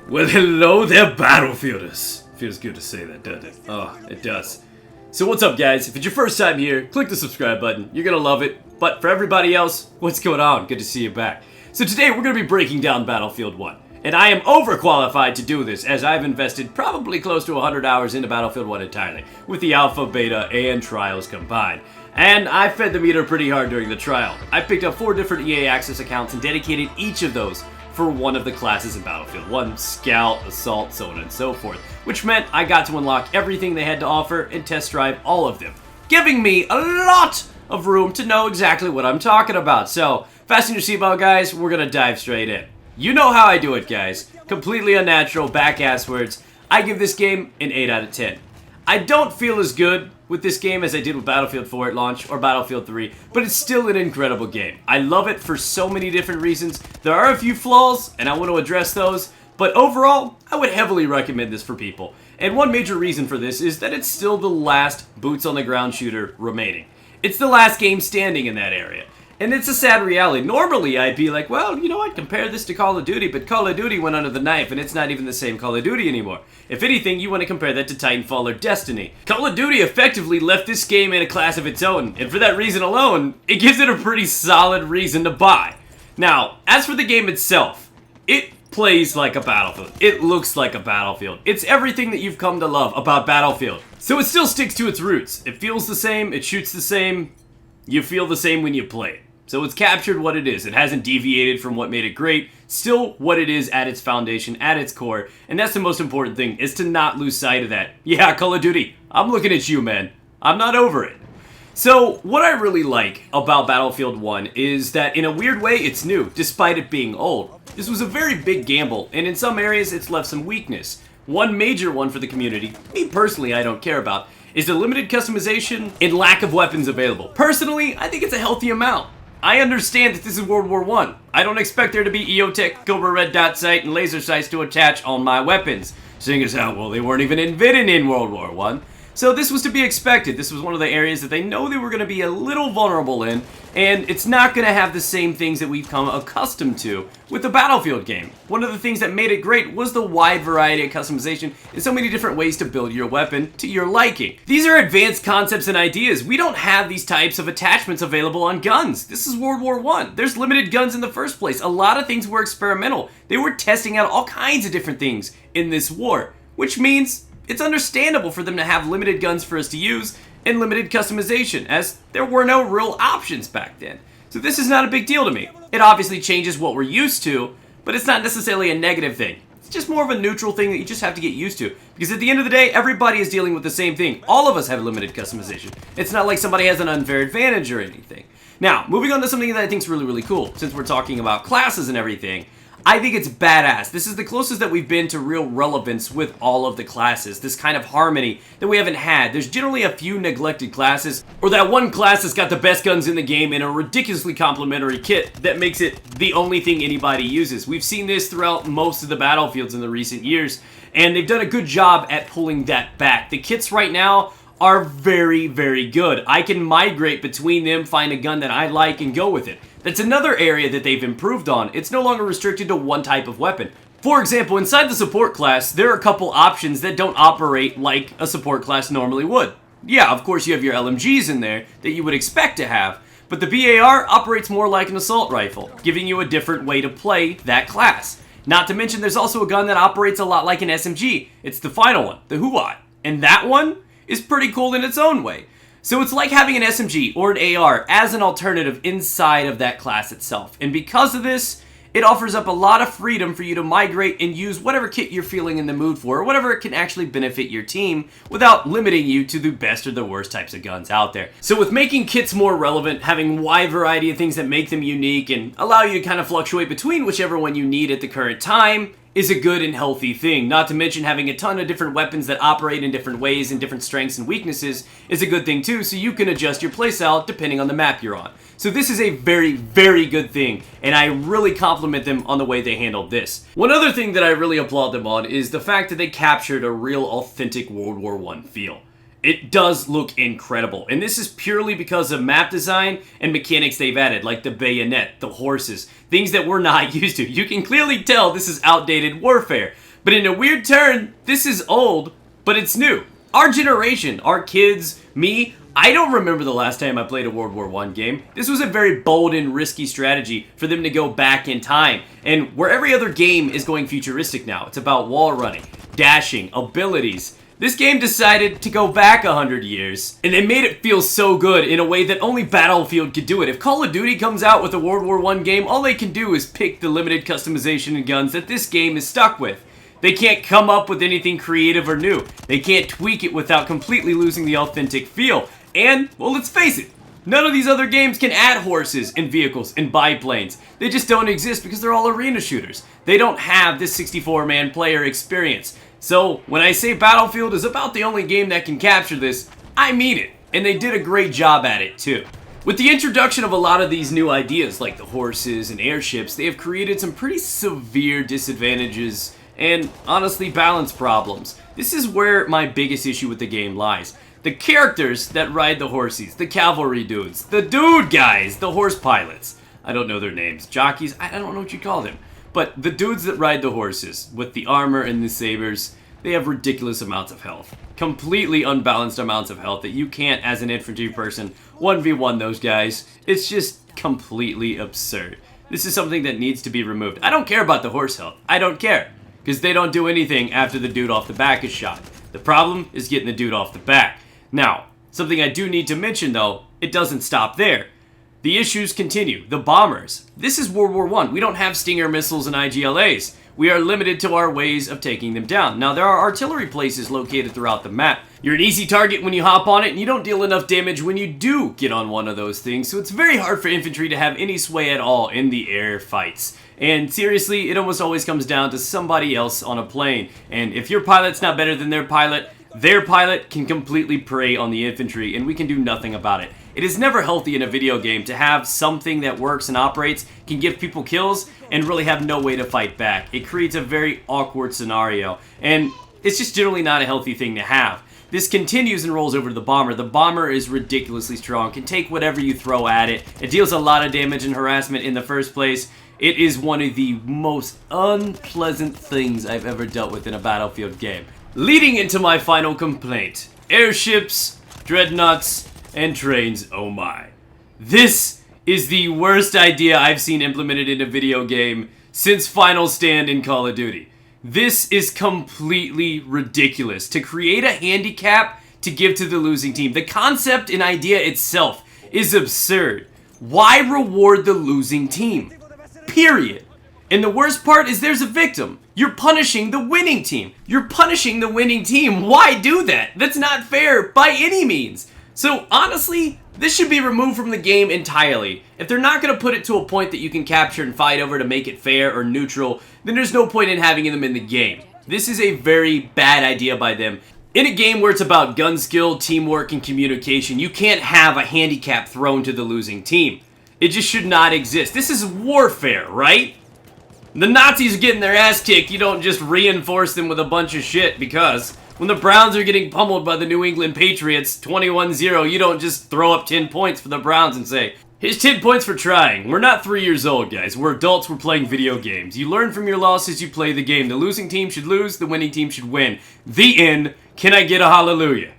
Well, hello there, Battlefielders. Feels good to say that, doesn't it? Oh, it does. So what's up, guys? If it's your first time here, click the subscribe button. You're gonna love it. But for everybody else, what's going on? Good to see you back. So today we're gonna be breaking down Battlefield 1. And I am overqualified to do this, as I've invested probably close to 100 hours into Battlefield 1 entirely, with the alpha, beta, and trials combined. And I fed the meter pretty hard during the trial. I picked up 4 different EA Access accounts and dedicated each of those for one of the classes in Battlefield 1, Scout, Assault, so on and so forth, which meant I got to unlock everything they had to offer and test drive all of them, giving me a lot of room to know exactly what I'm talking about. So, fasten your seatbelt, guys, we're gonna dive straight in. You know how I do it, guys. Completely unnatural, back-ass words. I give this game an 8 out of 10. I don't feel as good with this game as I did with Battlefield 4 at launch or Battlefield 3, but it's still an incredible game. I love it for so many different reasons. There are a few flaws, and I want to address those, but overall, I would heavily recommend this for people. And one major reason for this is that it's still the last boots-on-the-ground shooter remaining. It's the last game standing in that area. And it's a sad reality. Normally, I'd be like, well, you know, I'd compare this to Call of Duty, but Call of Duty went under the knife, and it's not even the same Call of Duty anymore. If anything, you want to compare that to Titanfall or Destiny. Call of Duty effectively left this game in a class of its own, and for that reason alone, it gives it a pretty solid reason to buy. Now, as for the game itself, it plays like a Battlefield. It looks like a Battlefield. It's everything that you've come to love about Battlefield. So it still sticks to its roots. It feels the same, it shoots the same, you feel the same when you play it. So it's captured what it is. It hasn't deviated from what made it great. Still what it is at its foundation, at its core. And that's the most important thing, is to not lose sight of that. Yeah, Call of Duty, I'm looking at you, man. I'm not over it. So what I really like about Battlefield 1 is that in a weird way, it's new, despite it being old. This was a very big gamble, and in some areas, it's left some weakness. One major one for the community, me personally I don't care about, is the limited customization and lack of weapons available. Personally, I think it's a healthy amount. I understand that this is World War I. I don't expect there to be EOTech, Cobra Red Dot sight, and laser sights to attach on my weapons. Seeing as how, well, they weren't even invented in World War I. So this was to be expected. This was one of the areas that they know they were going to be a little vulnerable in, and it's not going to have the same things that we've come accustomed to with the Battlefield game. One of the things that made it great was the wide variety of customization and so many different ways to build your weapon to your liking. These are advanced concepts and ideas. We don't have these types of attachments available on guns. This is World War I. There's limited guns in the first place. A lot of things were experimental. They were testing out all kinds of different things in this war, which means it's understandable for them to have limited guns for us to use and limited customization, as there were no real options back then. So this is not a big deal to me. It obviously changes what we're used to, but it's not necessarily a negative thing. It's just more of a neutral thing that you just have to get used to. Because at the end of the day, everybody is dealing with the same thing. All of us have limited customization. It's not like somebody has an unfair advantage or anything. Now, moving on to something that I think is really, really cool, since we're talking about classes and everything. I think it's badass. This is the closest that we've been to real relevance with all of the classes. This kind of harmony that we haven't had. There's generally a few neglected classes, or that one class that's got the best guns in the game and a ridiculously complimentary kit that makes it the only thing anybody uses. We've seen this throughout most of the Battlefields in the recent years, and they've done a good job at pulling that back. The kits right now are very, very good. I can migrate between them, find a gun that I like, and go with it. That's another area that they've improved on. It's no longer restricted to one type of weapon. For example, inside the support class, there are a couple options that don't operate like a support class normally would. Yeah, of course you have your LMGs in there that you would expect to have, but the BAR operates more like an assault rifle, giving you a different way to play that class. Not to mention there's also a gun that operates a lot like an SMG. It's the final one, the Huat. And that one is pretty cool in its own way. So it's like having an SMG or an AR as an alternative inside of that class itself. And because of this, it offers up a lot of freedom for you to migrate and use whatever kit you're feeling in the mood for, or whatever can actually benefit your team without limiting you to the best or the worst types of guns out there. So with making kits more relevant, having a wide variety of things that make them unique and allow you to kind of fluctuate between whichever one you need at the current time, is a good and healthy thing. Not to mention having a ton of different weapons that operate in different ways and different strengths and weaknesses is a good thing too, so you can adjust your playstyle depending on the map you're on. So this is a very, very good thing, and I really compliment them on the way they handled this. One other thing that I really applaud them on is the fact that they captured a real authentic World War I feel. It does look incredible, and this is purely because of map design and mechanics they've added, like the bayonet, the horses, things that we're not used to. You can clearly tell this is outdated warfare, But in a weird turn, this is old, but it's new. Our generation, our kids, me, I don't remember the last time I played a World War I game. This was a very bold and risky strategy for them to go back in time. And where every other game is going futuristic now, it's about wall running, dashing, abilities. This game decided to go back 100 years, and they made it feel so good in a way that only Battlefield could do it. If Call of Duty comes out with a World War I game, all they can do is pick the limited customization and guns that this game is stuck with. They can't come up with anything creative or new. They can't tweak it without completely losing the authentic feel. And, well, let's face it, none of these other games can add horses and vehicles and biplanes. They just don't exist because they're all arena shooters. They don't have this 64-man player experience. So, when I say Battlefield is about the only game that can capture this, I mean it. And they did a great job at it, too. With the introduction of a lot of these new ideas, like the horses and airships, they have created some pretty severe disadvantages and, honestly, balance problems. This is where my biggest issue with the game lies. The characters that ride the horses, the cavalry dudes, the dude guys, the horse pilots. I don't know their names. Jockeys? I don't know what you call them. But the dudes that ride the horses, with the armor and the sabers, they have ridiculous amounts of health. Completely unbalanced amounts of health that you can't, as an infantry person, 1v1 those guys. It's just completely absurd. This is something that needs to be removed. I don't care about the horse health. I don't care. Because they don't do anything after the dude off the back is shot. The problem is getting the dude off the back. Now, something I do need to mention though, it doesn't stop there. The issues continue. The bombers. This is World War I. We don't have Stinger missiles and IGLAs. We are limited to our ways of taking them down. Now, there are artillery places located throughout the map. You're an easy target when you hop on it, and you don't deal enough damage when you do get on one of those things, so it's very hard for infantry to have any sway at all in the air fights. And seriously, it almost always comes down to somebody else on a plane. And if your pilot's not better than their pilot can completely prey on the infantry, and we can do nothing about it. It is never healthy in a video game to have something that works and operates, can give people kills, and really have no way to fight back. It creates a very awkward scenario, and it's just generally not a healthy thing to have. This continues and rolls over to the bomber. The bomber is ridiculously strong, can take whatever you throw at it. It deals a lot of damage and harassment in the first place. It is one of the most unpleasant things I've ever dealt with in a Battlefield game. Leading into my final complaint, airships, dreadnoughts, and trains, oh my. This is the worst idea I've seen implemented in a video game since Final Stand in Call of Duty. This is completely ridiculous. To create a handicap to give to the losing team. The concept and idea itself is absurd. Why reward the losing team? Period. And the worst part is there's a victim. You're punishing the winning team. You're punishing the winning team. Why do that? That's not fair by any means. So honestly, this should be removed from the game entirely. If they're not going to put it to a point that you can capture and fight over to make it fair or neutral, then there's no point in having them in the game. This is a very bad idea by them. In a game where it's about gun skill, teamwork, and communication, you can't have a handicap thrown to the losing team. It just should not exist. This is warfare, right? The Nazis are getting their ass kicked. You don't just reinforce them with a bunch of shit, because when the Browns are getting pummeled by the New England Patriots 21-0, you don't just throw up 10 points for the Browns and say, here's 10 points for trying. We're not 3 years old, guys. We're adults. We're playing video games. You learn from your losses. You play the game. The losing team should lose. The winning team should win. The end. Can I get a hallelujah?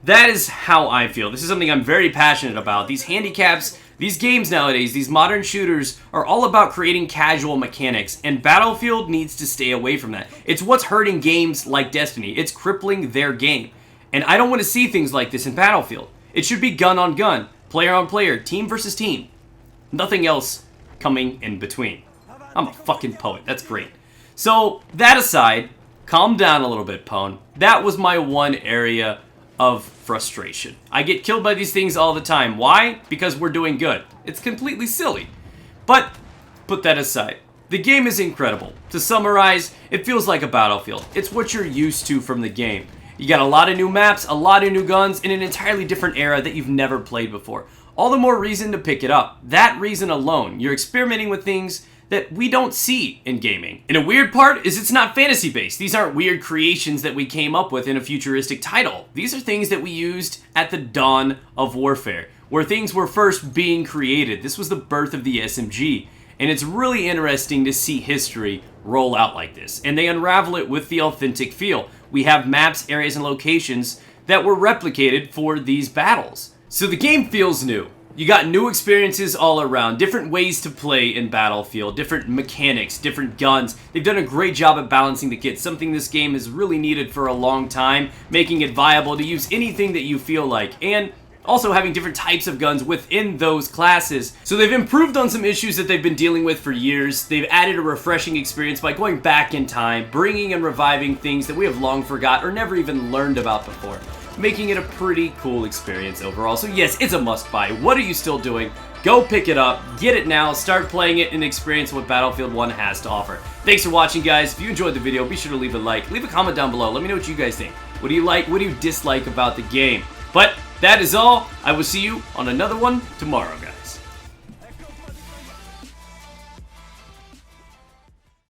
That is how I feel. This is something I'm very passionate about. These handicaps, these games nowadays, these modern shooters are all about creating casual mechanics, and Battlefield needs to stay away from that. It's what's hurting games like Destiny. It's crippling their game. And I don't want to see things like this in Battlefield. It should be gun on gun, player on player, team versus team. Nothing else coming in between. I'm a fucking poet. That's great. So, that aside, calm down a little bit, Pwn. That was my one area of frustration. I get killed by these things all the time. Why? Because we're doing good. It's completely silly. But, put that aside. The game is incredible. To summarize, it feels like a Battlefield. It's what you're used to from the game. You got a lot of new maps, a lot of new guns, in an entirely different era that you've never played before. All the more reason to pick it up. That reason alone. You're experimenting with things that we don't see in gaming. And a weird part is it's not fantasy-based. These aren't weird creations that we came up with in a futuristic title. These are things that we used at the dawn of warfare, where things were first being created. This was the birth of the SMG. And it's really interesting to see history roll out like this. And they unravel it with the authentic feel. We have maps, areas, and locations that were replicated for these battles. So the game feels new. You got new experiences all around, different ways to play in Battlefield, different mechanics, different guns. They've done a great job at balancing the kit, something this game has really needed for a long time, making it viable to use anything that you feel like, and also having different types of guns within those classes. So they've improved on some issues that they've been dealing with for years. They've added a refreshing experience by going back in time, bringing and reviving things that we have long forgot or never even learned about before, making it a pretty cool experience overall. So yes, it's a must-buy. What are you still doing? Go pick it up, get it now, start playing it, and experience what Battlefield 1 has to offer. Thanks for watching, guys. If you enjoyed the video, be sure to leave a like, leave a comment down below. Let me know what you guys think. What do you like? What do you dislike about the game? But that is all. I will see you on another one tomorrow, guys.